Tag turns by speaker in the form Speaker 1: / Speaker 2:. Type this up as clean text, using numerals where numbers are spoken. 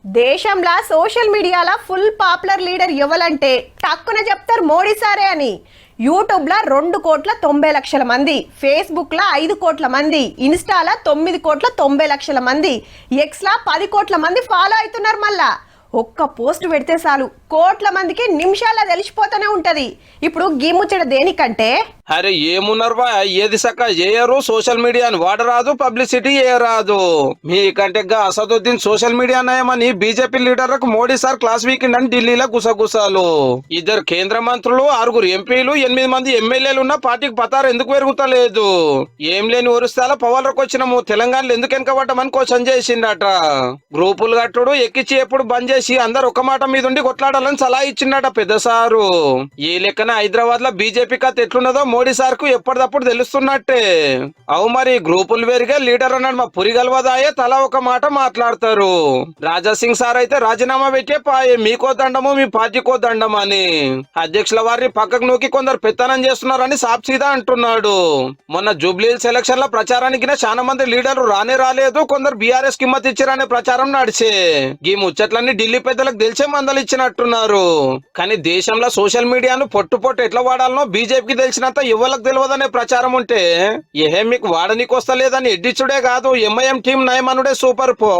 Speaker 1: దేశంలో సోషల్ మీడియాలో full popular leader ఎవరంటే టక్కున చెప్తారు మోడీ సారే అని. యూట్యూబ్లో 2,90,00,000 మంది, ఫేస్బుక్లో 5 కోట్ల మంది, ఇన్స్టాలో 9,90,00,000 మంది, ఎక్స్లో 10 కోట్ల మంది ఫాలో అవుతున్నారు. మళ్ళా ఒక్క పోస్ట్ పెడితే చాలు కోట్ల మందికి నిమిషాల్లో తెలిసిపోతూనే ఉంటది. ఇప్పుడు గీముచ్చట దేనికంటే
Speaker 2: అరే ఏమున్నారు ఏది సక్క చేయరు, సోషల్ మీడియాని వాడరాదు, పబ్లిసిటీ చేయరాదు. మీకంటే అసదుద్దీన్ సోషల్ మీడియా నయమని బీజేపీ లీడర్లకు మోడీ సార్ క్లాస్ వీకెండ్ అని ఢిల్లీలో గుసగుసాలు. 2 కేంద్ర మంత్రులు, 6 ఎంపీలు, 8 మంది ఎమ్మెల్యేలు ఉన్న పార్టీకి పతారు ఎందుకు పెరుగుతలేదు? ఏం లేని ఒరిస్తాలో పవర్లకు వచ్చినాము, తెలంగాణలో ఎందుకు వెనకబడ్డామని క్వశ్చన్ చేసిండట. గ్రూపులు కట్టుడు ఎక్కిచ్చి ఎప్పుడు బంద్ చేసి అందరు ఒక మాట మీద ఉండి కొట్లాడాలని సలహా ఇచ్చిండట పెద్ద సారు. ఈ లెక్కన హైదరాబాద్ లో బీజేపీ కథ ఎట్లున్నదో మోడీ సార్ కు ఎప్పటికప్పుడు తెలుస్తున్నట్టే. అవు మరి గ్రూపులు వేరుగా లీడర్ అన్నాడు మా పురి గల్వదాయే తలా ఒక మాట మాట్లాడతారు. రాజాసింగ్ సార్ అయితే రాజీనామా పెట్టే పాయే, మీకో దండము మీ పార్టీకో దండం అని. అధ్యక్షుల వారిని పక్కకు నూకి కొందరు పెత్తనం చేస్తున్నారని సాప్సీదా అంటున్నాడు. మొన్న జూబ్లీ ఎలక్షన్ లో ప్రచారానికి చాలా మంది లీడర్లు రానే రాలేదు, కొందరు బీఆర్ఎస్ కిమ్మత్ ఇచ్చారనే ప్రచారం నడిచే. ఈ ముచ్చట్లన్నీ ఢిల్లీ పెద్దలకు తెలిసే మందలు ఇచ్చినట్టున్నారు. కానీ దేశంలో సోషల్ మీడియాను పొట్టు ఎట్లా వాడాలనో బీజేపీకి తెలిసినంత ఎవరికి తెలియదనే ప్రచారం ఉంటే మీకు వాడనీకి వస్తలేదని ఎడ్డిచ్చుడే కాదు, ఎంఐఎం టీం నయమనుడే సూపర్ పో.